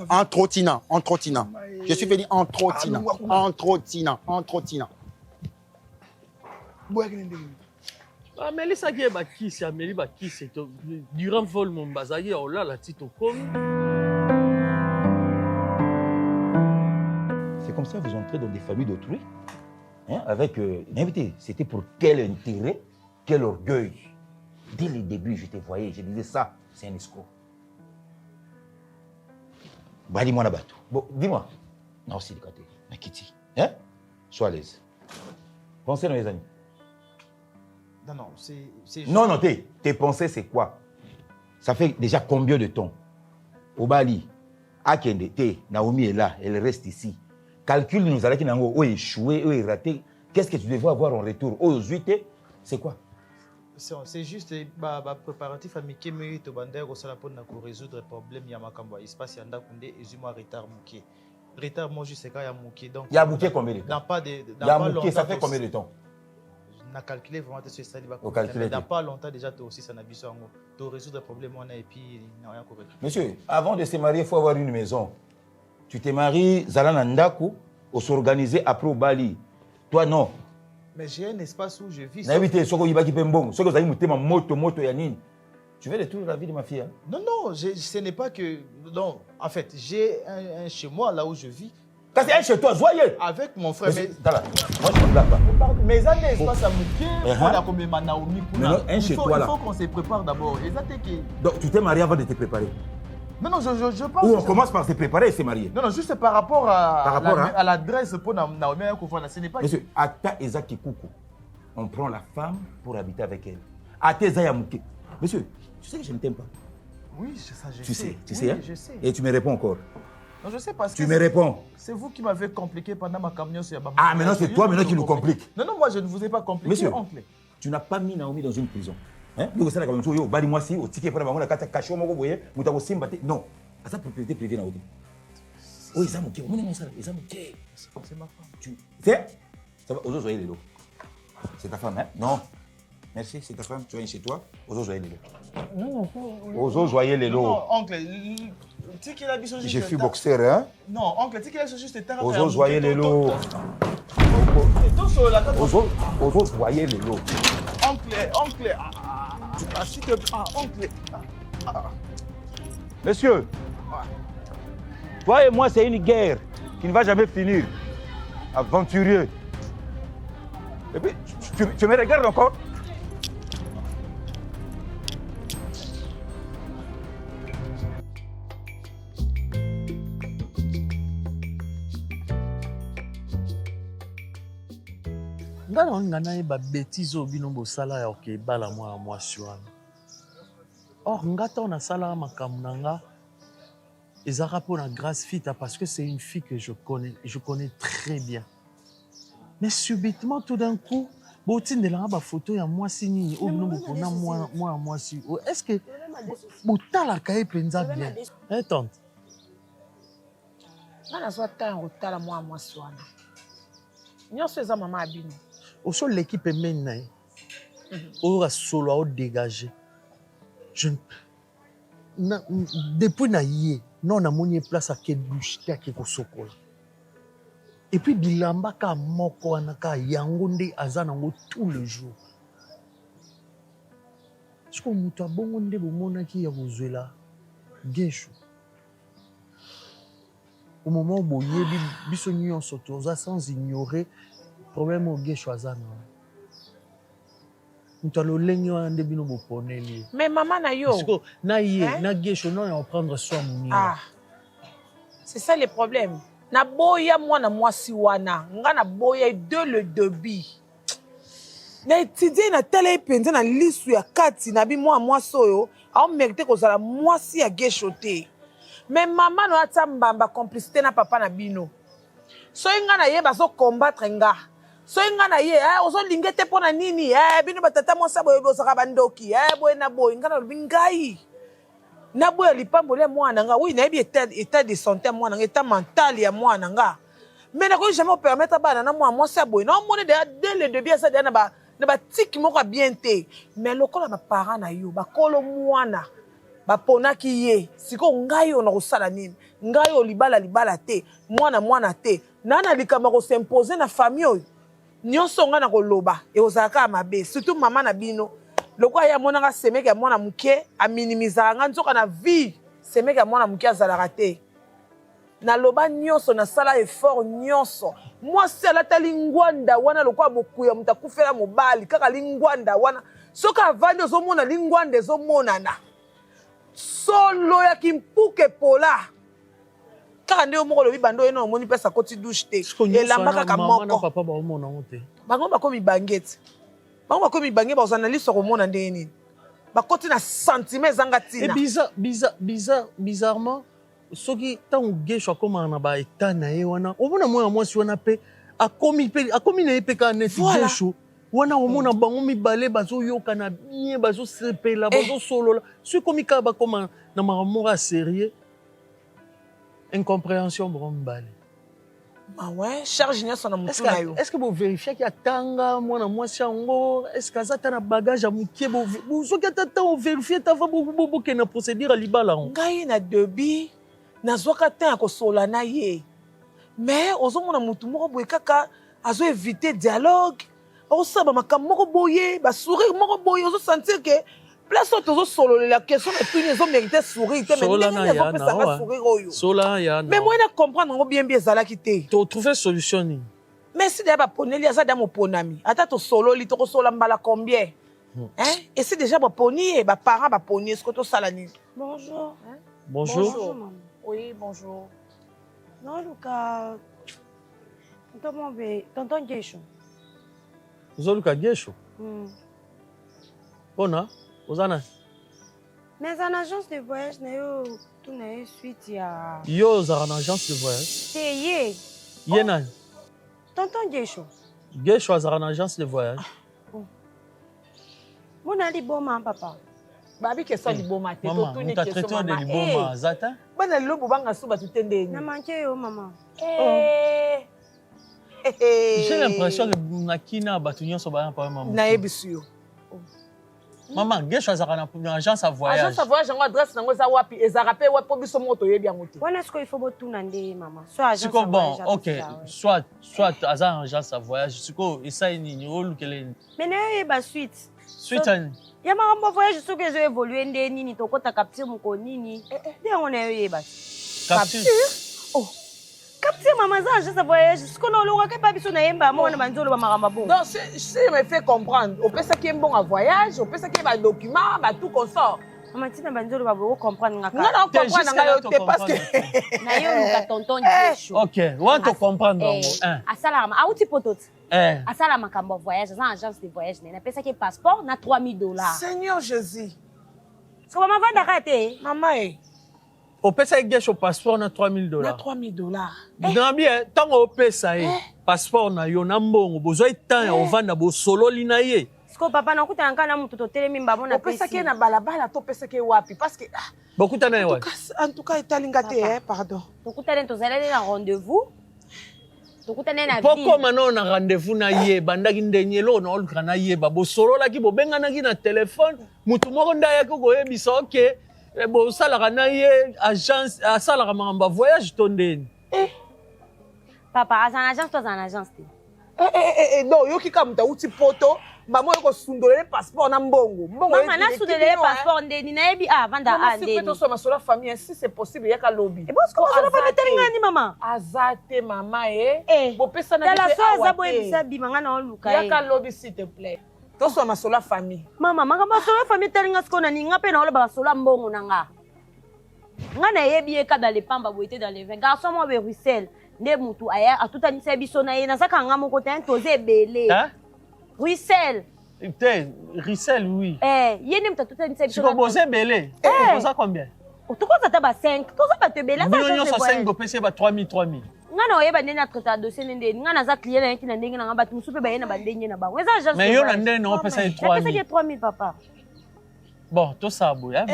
En trottinant. Je suis venu en trottinant. ameli saki ye bakisi ameli bakisi durant vol mon bazali olala ti tokomi. C'est comme ça que vous entrez dans des familles d'autrui, hein, avec une invité. C'était pour quel intérêt, quel orgueil. Dès le début, je te voyais, je disais ça, c'est un escroc. Bah, dis-moi là-bas tout. Bon, dis-moi. Non, c'est le côté. Nakiti. Hein? Sois à l'aise. Pensez dans les amis. Non, c'est... Non, tes pensées, c'est quoi? Ça fait déjà combien de temps? Au Bali, Akende, Naomi est là, elle reste ici. Calcule nous allons qu'il a échoué, raté. Qu'est-ce que tu devais avoir en retour? Aux 8, c'est quoi? C'est juste préparatif à Mickey mais to bander au salapon pour résoudre le problème il y a makambo espace yanda kunde et moi retard mouké. Retard moi juste quand il y a mouké donc. Il y a mouké combien de temps? Il y a mouké ça fait combien de temps? On a calculé vraiment sur ça dans pas longtemps déjà toi aussi ça n'a besoin de résoudre le problème on a et puis il n'a rien correct. Monsieur, avant de se marier, il faut avoir une maison. Tu te maries Zalana Ndaku, on s'organiser après au Bali. Toi non. Mais j'ai un espace où je vis. Tu veux détruire la vie de ma fille? Hein? Non, ce n'est pas que... Non, en fait, j'ai un chez moi, là où je vis. Quand c'est un chez toi, voyez. Avec mon frère. Mais... Moi, je ne blague pas. Mais ça, l'espace à Mouké, on a combien de Naomi pour là. Il faut qu'on se prépare d'abord. Donc, tu t'es marié avant de te préparer? Non, je pense... Ou on commence par se préparer et se marier? Non, juste par rapport à l'adresse pour Naomi. Ce n'est pas... Monsieur, Ata Ezaki Koukou, on prend la femme pour habiter avec elle. Ata Zayamouké. Monsieur, tu sais que je ne t'aime pas. Oui, ça je sais. Tu sais, hein? Je sais. Et tu me réponds encore? Non, je sais parce que... Tu me réponds? C'est vous qui m'avez compliqué pendant ma camion sur Yabama. Ah, maintenant c'est toi maintenant qui nous complique. Non, moi je ne vous ai pas compliqué, monsieur, oncle. Tu n'as pas mis Naomi dans une prison. Hein? Non. À sa propriété privée Naomi. Oh, ils ont moqué. C'est ma femme. Tu sais? Ça va, aux les lots. C'est ta femme, hein? Non. Merci, c'est ta femme. Tu viens chez toi. Aux joyeux les lots. Aux joyeux les lots. Non, oncle. Tu sais qu'il a juste. Je suis boxeur, hein? Non, oncle, tu sais qu'il a juste ta. Aux joyeux les lots. Aux joyeux les lots. Oncle. S'il te plaît, oncle. Monsieur, toi et moi, c'est une guerre qui ne va jamais finir. Aventurieux. Et puis, tu me regardes encore? Ngana ngana ye ba bêtise obino bosala ya ok bala moi wana. Or ngata on a sala makambo nanga ezaka pona grâce fita parce que c'est une fille que je connais très bien. Mais subitement tout d'un coup botindela ba photo ya mwasi nini obino bopona moi mwasi. Est-ce que botala kaye penza bien? Hein tante? Ngana so tango tala mwasi wana. Nyonso eza mama abino. Aussi l'équipe est maintenant. On a solo à dégager. Depuis naïe, non na moni place à quelle douche qui a quelque sokola. Et puis bilamba ka moko anaka yangonde azanango tous les jours. Est-ce que muta bongonde bomona ki ya kozwela gesho. Au moment où boyebi biso nyonso toza sans ignorer problème au gesho azana. Mais maman na yo. Na ye, na gesho non on prendre soin moni. Ah. C'est ça le problème. Na boya mwana mwasi wana, nga na boya de le début. Na étudier na télé penza na lisu ya kati na bi mwa mwaso yo, a on mérite ko zala mwasi ya gesho te. Mais maman no atambamba complicité na papa na bino. So nga na ye bazo combattre nga. So nga na ye ozo lingete pona nini bino batata mwasa boye bozaka bandoki boye na boye nga na bingai na boya lipambole mwana nga oui nayebi état de santé mwana nga état mental ya mwana nga mais nakoki jamais permettre bana na mwa mwasi aboye na omone dès le début asa na ba tiki moko bien te mais lokola ba parents na yo bakolo mwana baponaki ye siko ngai ona kosala nini ngai olibala te mwana te nana likama ko s'imposer na famille oyo nyonso nga na koloba ekozalaka mabe surtout mama na bino lokola ya monaka semeke ya mwana muke aminimizaka nga nzoka na vie semeke ya mwana muke azalaka te naloba nyonso nasala effort nyonso mwasi alatali ngwanda wana lokola bokuya moto akufela mobali kaka lingwanda wana soki avandi ozomona lingwanda ezomonana solo ya kimpuke pola kaka nde omoko lobi bando eno omoni mpesa koti douche te elamba kaka moko bango bakomi bangete bango bakomi bange bazana liso komona nde nini bakoti na sentiment ezanga tina bizarrement soki ntango gesho akomaka na baeta na ye wana omona mwana mwasi wana mpe akomi na ye mpe kaka neti gesho wana omona bango mibale bazoyokana bien bazosepela bazosolola soki komi kaka bakoma na makambo moko ya sérieux incompréhension bango mibale ouais charge nyonso na motu na yo est-ce que bovérifiaki atanga mwana mwasi yango est-ce que aza ata na bagage ya mokie soki ata ntango ovérifie tava bokende na procédure ya libala yango ngai na debi nazwaka te ya kosola na ye mais ozomona motu moko boye kaka azoevite dialogue akosala bamakambo moko boye basourire moko boye ozosentir ke place oyo tozosololela question etuni ezomérite sourire te mais ndenge ezopesanga sourire oyo mais moye na comprendre yango bien ezalaki te totrouve solution nini mais si deya baponeli aza deya moponami ata tosololi tokosola mbala combien esi déjà baponi ye baparent baponi eske tosala nini bonjour bonjour oui bonjour non luka tonton gesho ozoluka gesho mpona oza nani mais en agence de voyage na yo tu na ye suite ya yo ozalaka na agence de voyage te ye nani tonton gesho gesho azalaka na agence de voyage mona liboma papa babi question liboma te totuni question mama de liboma aza te bana lelo bobanga so bato te ndeni na manke yo mama j'ai l'impression que na kina bato nyonso baya pa mama nayebisu yo mama gesho azalaka na agence ya voyage agence ya voyage yango adresse nango eza wapi ezalaka mpe po biso moko toyebi yango te wana sikoyo ifo botuna nde mama so agence bon ok soit aza na agence ya voyage sikoyo esali nini olukele nini mais nayoyeba suite ani ya makambo voyage soki ezoévolue nde nini tokota capture moko nini nde yango nayoyeba capture mama aza agence ya voyage sikoyo naolongaka epa biso nayemba moko na banzoloba makambo bongo donc si me fait comprendre opesaki ye mbongo ya voyage opesaki ye badocument batout consort mama ntina banzoloba boyo comprendre ngaka nga naocomprendre nga yo te parce que nayoluka tonton gesho ok wana tocomprendre bango asalaka auti poto te asala makambo ya voyage aza agence de voyage nene apesaki passeport na $3000 seigneur jésus so bamavandaka te mama e opesaki gesho passeport na $3000 na $3000 nabi ntango opesa ye passeport na yo na mbongo bozwa etan ya ovanda bosololi na ye siko papa nakutana nka na mutu totelemi mbamona opesaki ye na balabala to opesaki ye wapi parce que bokutana ye wapi en tout cas etalinga te pardon tokutane tozaleli na rendez-vous tokutane na vie pokoma nao na rendez-vous na ye bandaki ndenye eloko na oluka na yeba bosololaki bobenganaki na telefone mutu moko nde ayaki koyebisa oke bosalaka na ye agence asalaka makambo ya voyage to ndeni papa aza na agence to aza na agence te non oyoki kaka moto awuti poto mbamo oyo kosundolele passeport na mbongo mama nasundolele passeport ndeni nayebi avanda ndeni toso masolo ya famille si c'est possible yaka lobi ebosiko masolo famille telingani mama aza te mama bopesana so aza boyebisa bima nga na oluka yaka lobi s'il te plaît toso masolo ya famille mama makambo masolo ya famille telinga siko na ninga mpe na oloba basolo ya mbongo na nga nga nayebi ye ka dans les pamba boye te dans les vin garçon mo be russel nde mutu aya atutanisa biso na ye nazaka nga moko te toze ebele russel te russel oui ye nde mutu atutanisa biso siko boze ebele oza combien tokoza ta ba 5 toza bato ebele bino nyonso 5 bopesi ba 3000 nga na oyeba ndenge na traité ya dossier ne ndeni nga naza client na ye ti na ndenge na nga bato mosusu mpe baye na bandenge na bango eza agence mais yo na ndenge na opesa ye 3000 3000 papa bon tosala boye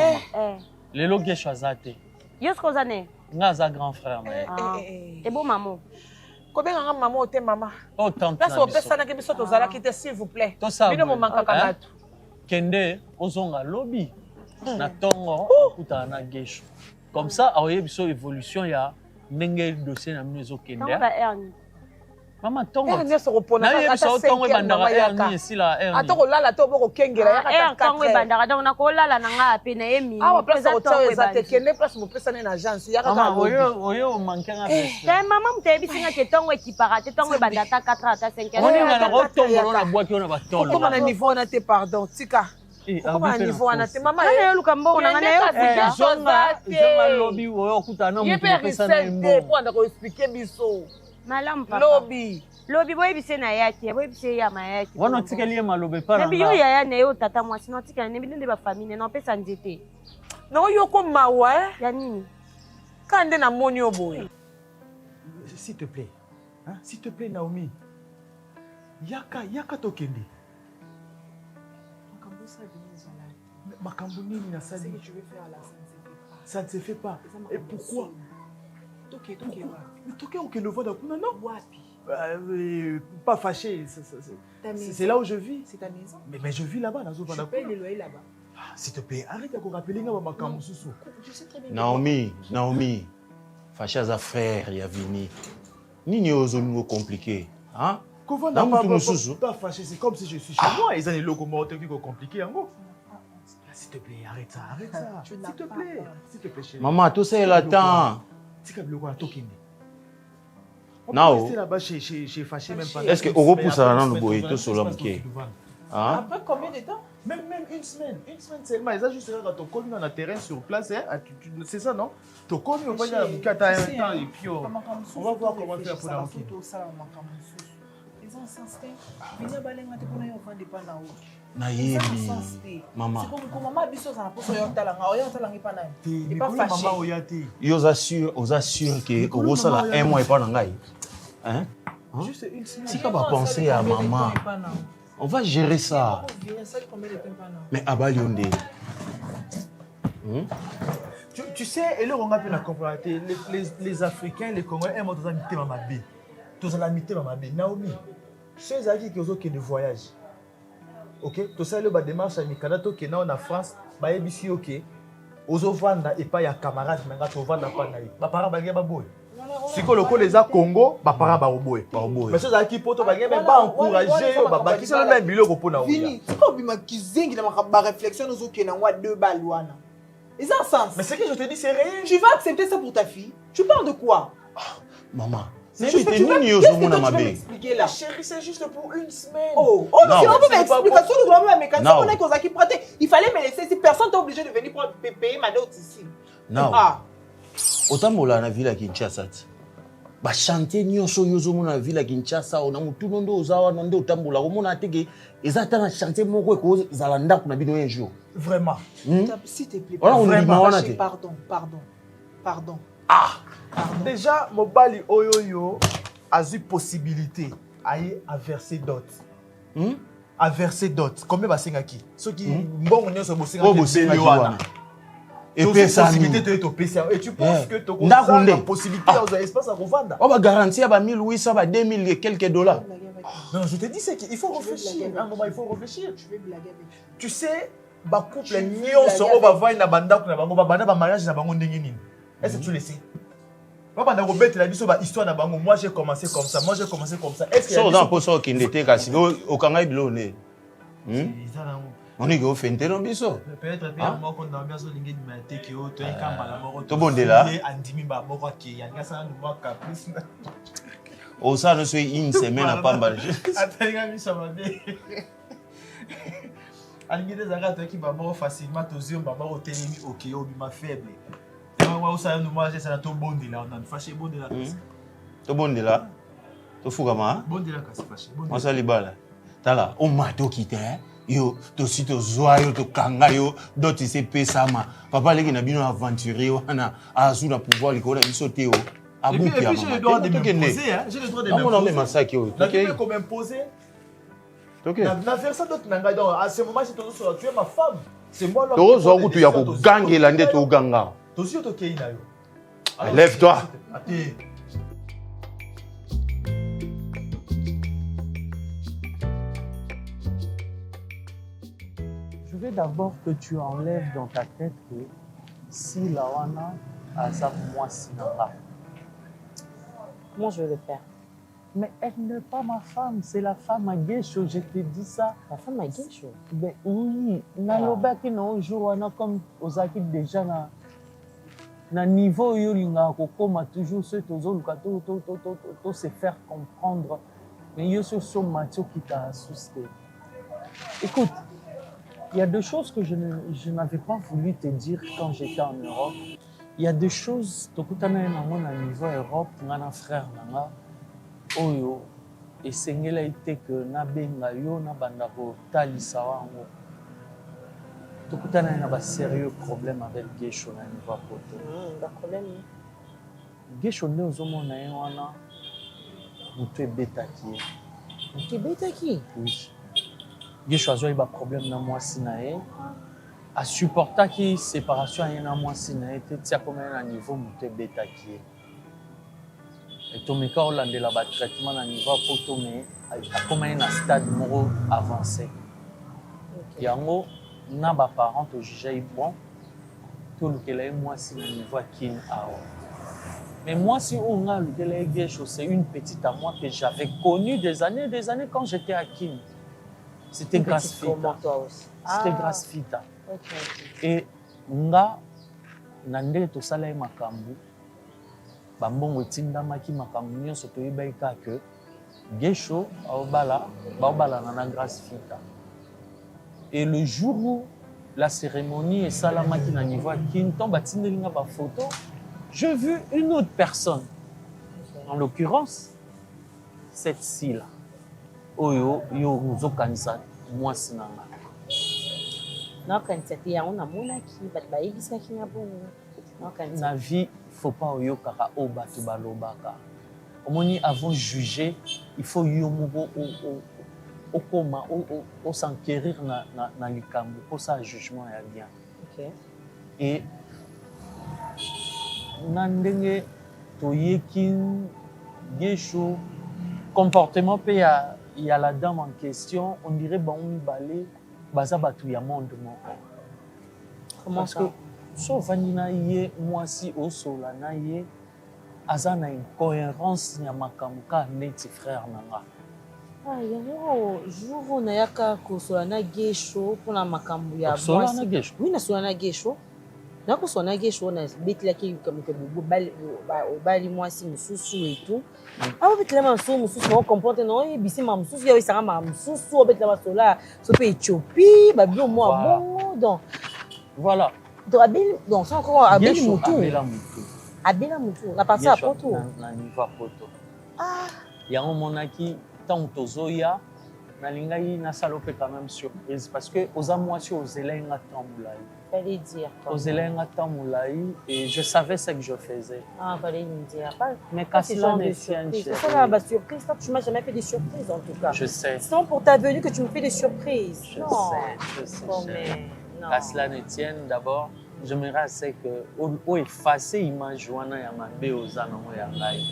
lelo gesho azate. Yosko zane. Nga za grand frère mais. Et bon maman. Kobenga maman ote mama. Oh tante. Place au pesana ke biso tozala kite s'il vous plaît. Bino mo manka kabatu. Kende ozonga lobby. Na tongo kuta na gesho. Comme ça aoye biso évolution ya ndenge dossier na minezo kende. Maman tongo. Ernie se repona na biso tongo bandaka Ernie esila Ernie. Atoko lala to boko kengela ya ka tongo bandaka donc na ko lala na nga pe na emi. Ah place au tongo ezate kende place mo pesana na agence ya ka. Maman oyo manquer nga best. Maman mtebi singa ke tongo ekipara te tongo bandata 4 ata 5 ans. On est na ko tongo na boîte on a ba tolo. Comment na niveau na te pardon tika. Comment niveau na te maman na yo lukambo na nga yo zonga lobby oyo kutana mu pesana imbo. Pour na ko expliquer biso. Malam papa. Lobi boy bise na yake, boy bise ya mayake. Wana tikeli malobe para. Nebi yo ya ne yo tata moi sinon tikeli nebi nde ba famille non pesa nzete. Na yo ko mawa ya nini? Kande na moni oboy. S'il te plaît. Hein? S'il te plaît Naomi. Yaka tokende. Makambo sa bini zala. Makambo nini na sali? Ce que tu veux faire là ça ne se fait pas. Et pourquoi? Toké. Mais toké on le voit dans non non. Wapi. Pas fâché, c'est là où je vis. C'est ta maison. Mais je vis là-bas, je paye le loyer là-bas. S'il te plaît, arrête de rappeler Makambo Soussou. Je sais très bien. Naomi, fâché à frère, il y a vini. Nini ozo compliqué, hein? Comment pas fâché, c'est comme si je suis chez moi. Ils ont les locomotives qui sont compliqués en gros. S'il te plaît, arrête ça. S'il te plaît, chérie. Maman, tout ça est là-dedans. On peut rester là-bas chez fâché même pas. Est-ce que Oro pousse à la boy tout sur l'homme qui après combien de temps? Même une semaine seulement. Ils ont juste quand tu colles dans le terrain sur place, c'est ça non? Tu colles au pas de kata un temps et puis on va voir comment faire pour la route. Ils ont sensé. Venir balenga te pona yo vendre pas na haut. Na yebi maman. C'est comme maman biso ça na poso yo talanga oyo talanga pa na. Et pas fâché. Maman oyati. Ils assurent que Oro ça là un mois et pas na ngai. Hein? Juste une semaine. Si tu vas penser à maman. On va gérer ça. Mais Abalionde. Tu sais, et là on a pu la comprendre. Les Africains, les Congolais, ils ont mis ma vie. Tous ont mis ma vie. Naomi, ceux amis qui ont de voyage. Ok, tout ça le démarche à Mikadato qui est en France, bah ici ok. Ozo vanda et pas ya camarade mais ngato vanda pas na. Ba para ba ngeba boy. Si ko loko les a Congo, ba para ba oboy. Mais ceux qui poto ba ngeba ba encourager ba qui sont même biloko pona oya. Fini, c'est quoi bima kizengi na ma réflexion ozo ke na wa deux balwana. Ils ont sens. Mais ce que je te dis c'est réel. Tu vas accepter ça pour ta fille? Tu parles de quoi? Maman. Qu'est-ce que tu veux m'expliquer là? Chérie, c'est juste pour une semaine. Oh, non, c'est pas pour m'explication. Il fallait me laisser. Si personne n'est obligé de venir pour payer ma dot ici. Non. Autant que la ville à Kinshasa. Ba chanter nyonso yozo mona ville à Kinshasa ona mutu nondo ozawa nondo tambola komona teke ezata na chanter moko ko zalanda kuna bino un jour. Vraiment. S'il te plaît. Pardon. Déjà, Mobali Oyoyo a eu possibilité à verser dot. À verser dot. Combien va qui? Ceux qui bon on est sur Bosinga. Et possibilité de PCA. Et tu penses que tu as la possibilité aux espaces à revendre? On va garantir à 1800, à 2000 et quelques dollars. Non, je te dis c'est qu'il faut réfléchir. À un moment, il faut réfléchir. Je vais blaguer avec. Tu sais, ba couple nyonso on va voir na banda kuna bango ba banda ba mariage na bango ndenge nini. Est-ce que tu le sais? Histoire moi j'ai commencé comme ça, Est-ce que on peut ça qui n'était qu'à si au Kangaï blonné. On est au Fente non biso. Peut-être bien moi quand dans bien so lingi ma teke o to ekamba la moko. To bonde là. Andimi ba moko ki ya ngasa na moi caprice. O ça je suis une semaine à Pamba. Attends mi ça va bien. Alingi des arrêts qui ba moko facilement to zion ba moko telemi OK o bi ma faible. Moi ça nous moi c'est na to bonde là on a fâché bonde là. To bonde là. To fugama. Bonde là kasi fâché. On ça libala. Tala o mato kite yo to si to zoyo to kanga yo doti se pesama. Papa leki na bino aventurier wana azu na pouvoir likona biso teo. Et puis j'ai le droit de m'imposer hein. J'ai le droit de m'imposer. On met massacre yo. Tu peux comme imposer. OK. Na verser d'autres nanga donc à ce moment c'est tu es ma femme. C'est moi l'homme. Tozo kutu ya kogangela nde toganga. Tosi otokei na yo. Lève-toi. Je veux d'abord que tu enlèves dans ta tête que si la wana aza mwasi nanga. Comment je vais le faire? Mais elle n'est pas ma femme, c'est la femme à Guécho, je te dis ça. La femme à Guécho? Ben oui, nalobaki na jour wana comme ozaki déjà na niveau yo linga kokoma toujours ce tozoluka to se faire comprendre. Mais yo sur Mathieu qui t'a assusté. Écoute, il y a deux choses que je n'avais pas voulu te dire quand j'étais en Europe. Il y a deux choses, tokutana na mon niveau Europe, ngana frère nanga. Oyo esengela ite que nabenga yo na banda ko talisa wango tokutana na ba sérieux problème avec Guécho na niveau poto. Ba problème. Guécho nde ozomona ye wana mutu ebetaki ye. Mutu ebetaki? Oui. Guécho azwaki ba problème na mwasi na ye asupportaki séparation ye na mwasi na ye te tia komena na niveau mutu ebetaki ye. Et tomeka olandela ba traitement na niveau poto mais akomani na stade moko avancé. Yango na ba parents to juger bon to lukela mwasi na niveau kin awa. Mais moi si on a lukela Guécho c'est une petite à moi que j'avais connue des années quand j'étais à Kin. C'était grâce Fita. C'était grâce Fita. Et nga nande to sala makambu. Bambongo tindamaki makambu nyonso toyebaki kaka ke Guécho aobala na grâce Fita. Et le jour où la cérémonie esalamaki na niveau ya Kinton batindeli nga ba photo, j'ai vu une autre personne. En l'occurrence cette ci-là. Oyo yo ozokanisa mwasi nanga. Nakanisa te yango namonaki bato bayebisaki nga bongo. Na vie, il ne faut pas oyokaka o bato balobaka. Omoni avant de juger, il faut yomoko o s'enquérir na likambo pour ça jugement ya bien. OK. Et na ndenge toyeki Guécho comportement pe ya la dame en question, on dirait bango mibale baza bato ya monde moko. Comment ça? So vandi na ye mwasi osola na ye aza na incohérence ya makambo ka neti frère nanga. Ah yango jour nayaka kosola na Guécho mpona makambo ya mwasi. Kosola na Guécho? Oui, nasola na Guécho. Nakosola na Guécho nabetelaki obali mwasi mosusu et tout. Abobetela masusu mosusu naocomporte na oyebisi ma mosusu ya esanga ma mosusu obetela basola so mpe Éthiopie babilo mwa bongo donc voilà. Donc donc ça encore abeli mutu. Abela mutu. La partie à poto. Na niveau à poto. Ah. Yango monaki tant tozoya na lingai na salope quand même surprise parce que oza mwasi ozelenga tamulai. Fallait dire. Ozelenga tamulai et je savais ce que je faisais. Ah, fallait me dire. Mais quand c'est genre de surprise. C'est ça la surprise. Toi, tu m'as jamais fait des surprises en tout cas. Je sais. C'est pour ta venue que tu me fais des surprises. Je sais. Oh, mais non. Qu'à cela ne tienne, d'abord, j'aimerais assez que o effacer l'image wana ya mabe ozanango ya ngai.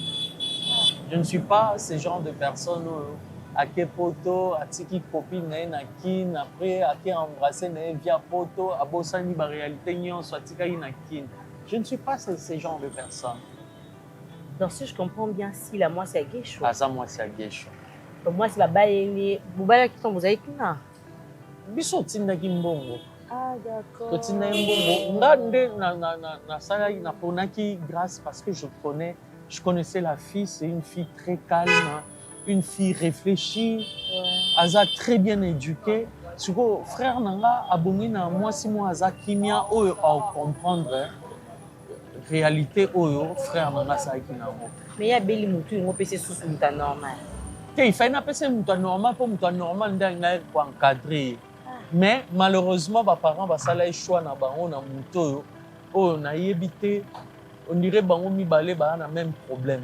Je ne suis pas ce genre de personne à qui poto, à qui copine na kin, après à qui embrasser na via poto, à bosani ba réalité nyon soit tika na kin. Je ne suis pas ce genre de personne. Donc si je comprends bien, si la moi c'est à Guécho. Ah ça moi c'est à Guécho. Donc moi c'est la baye bubala qui sont vous avez kina. Biso tinda kimbongo. Ah d'accord. Totina mbongo ngande na sala na ponaki grâce parce que je connaissais la fille, c'est une fille très calme, une fille réfléchie, ouais. Aza très bien éduquée. Suko frère nanga abongi na moi si moi aza kimia oyo à comprendre réalité oyo frère nanga sa kinango. Mais ya beli mutu ngo pese sous muta normal. Que il fait na pese muta normal pour muta normal ndanga ko encadrer. Mais malheureusement ba parents ba sala choix na bango na muto oyo na yebité. On dirait bango mibale ba na même problème.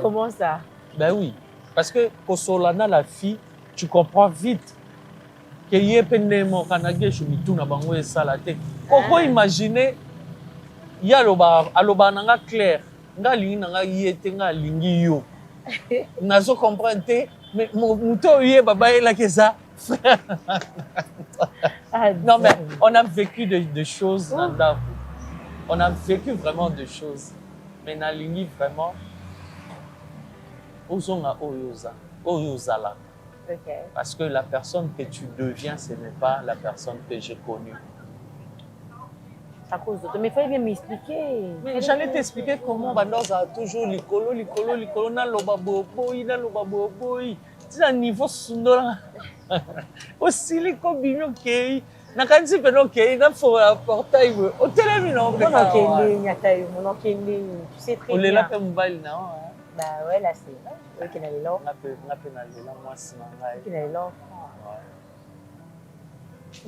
Comment ça? Ben oui, parce que kosolana la fille, tu comprends vite. que ye pendemo kanage chumituna bango esalate koko imaginer ya aloba nanga clair nga lingi nanga yete nga lingi yo nazo comprendre mais muto ye baba ela que ça non mais on a vécu de choses on a vécu vraiment de choses mais na lingi vraiment ozonga oyozala. Okay. Parce que la personne que tu deviens, ce n'est pas la personne que j'ai connue. À cause de toi. Mais il fallait bien m'expliquer. Mais j'allais t'expliquer comment Bandoz a toujours l'icolo, na lobaboboy. C'est un niveau sundola. Aussi, les combinons qui na kanzi peno qui na faut portail au télévision. Tu sais très bien. On est là pour mobile non. Bah ouais, là c'est là. Oui, qui n'a là. Moi c'est ngai. Qui n'a là.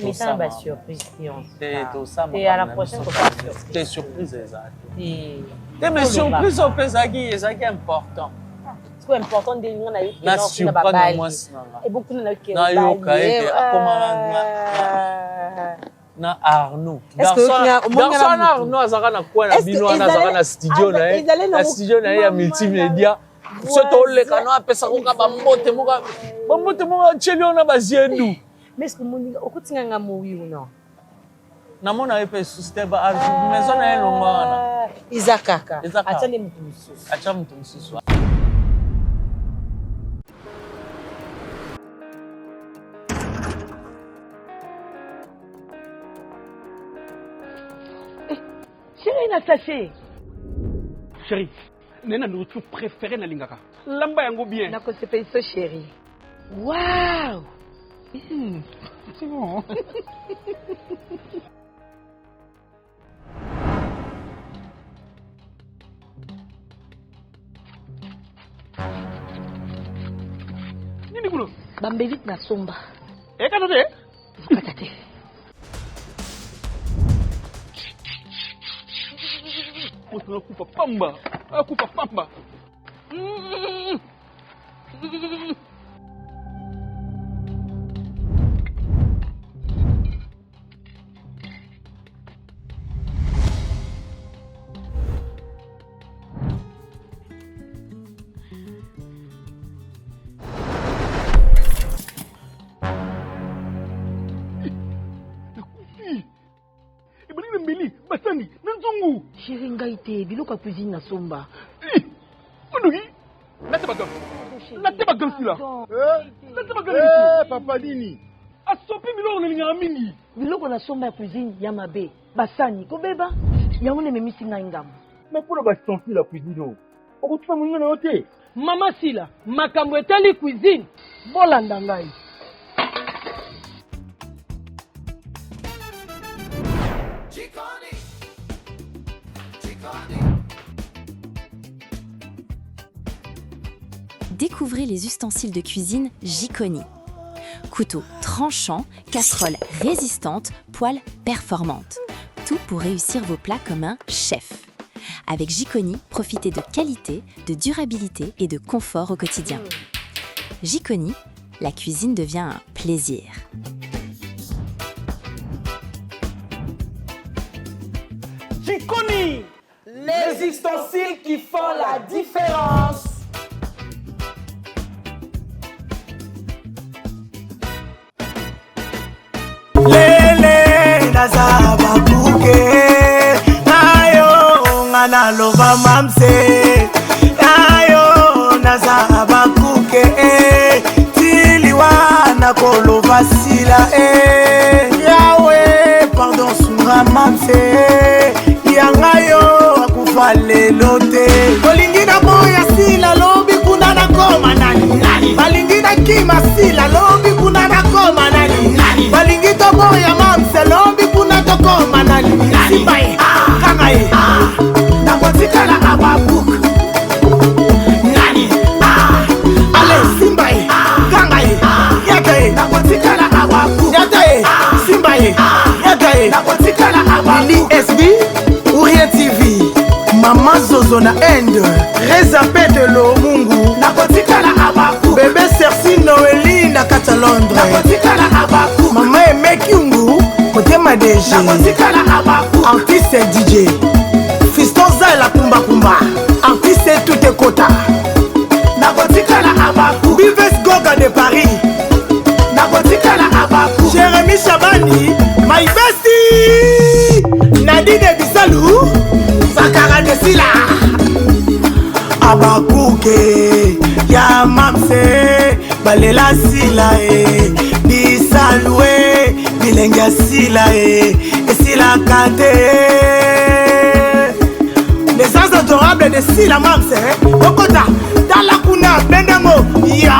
Mais ça va surprise et à la prochaine fois. Des surprises exact. Mais surprise au pesagi est important. C'est important de nous na eu. Na surprendre moi et beaucoup na eu. Na yo kaete na Arnaud. Garçon Arnaud azaka na kwa na bino azaka na studio na studio na ya multimédia. Surtout les canaux apesa ko ka bambote mo chelio na baziendu. Mais est-ce que mon okutinga ngamo wi uno? Na mona epe susteba maison na elongwana. Izakaka. Acha ni mtu msusu. Acha mtu msusu. Chérie na sachet. Chérie, nena nourriture préférée na lingaka. Lamba yango bien. Na ko sepe so chérie. Waouh. C'est bon. Nini kulo? Bambevit na somba. Katate? Katate. Akupa pamba. Akupa pamba. Chérie Ngaïté, biloko cuisine na somba. Onugi, nate bagam. Nate bagam sila. Nate bagam. Papa Dini. Asopi biloko na linga mingi. Biloko na somba ya cuisine ya mabe. Basani ko beba. Ya ngone memisi nga ngam. Mais pour ba sentir la cuisine. O tu fa munga na hote. Mama Sila, makambo etali cuisine. Bolanda ngai. Découvrez les ustensiles de cuisine Jikoni. Couteau tranchant, casserole résistante, poêle performante. Tout pour réussir vos plats comme un chef. Avec Jikoni, profitez de qualité, de durabilité et de confort au quotidien. Jikoni, la cuisine devient un plaisir. Jikoni, les ustensiles qui font la différence. Lele naza babuke ayo ngana lova mamse ayo naza babuke tiliwa na kolova sila yawe pardon sunga mamse yangayo akufa lelo te kolingi na boya sila lobi kuna na koma nani balingi na kima sila lobi kuna na koma nani balingi to boya mamse lobi kuna to koma nani simbai kangai na botikala ababuk nani ale simbai kangai yake na botikala ababuk yake simbai yake na botikala ababuk SB Ourien TV Mama Zozo na Inde Reza Pete lo Mungu Nakotikala abaku Bébé Cerci Noélie na Kata Londres Nakotikala abaku Maman aimé Kyungu, côté ma DG. Artiste et DJ. Fiston Zala Kumba Kumba. Artiste et tout est quota. Bives Goga de Paris. Jérémy Chabani, my bestie. Nadine Bissalou, Zakara de Silla. Abakuke, ya mamse, balela Silla Bisaloué, bilenga Silla et Silla Kate. Les sens adorables de Silla mamse, Okota, Talakuna, Benamo, ya.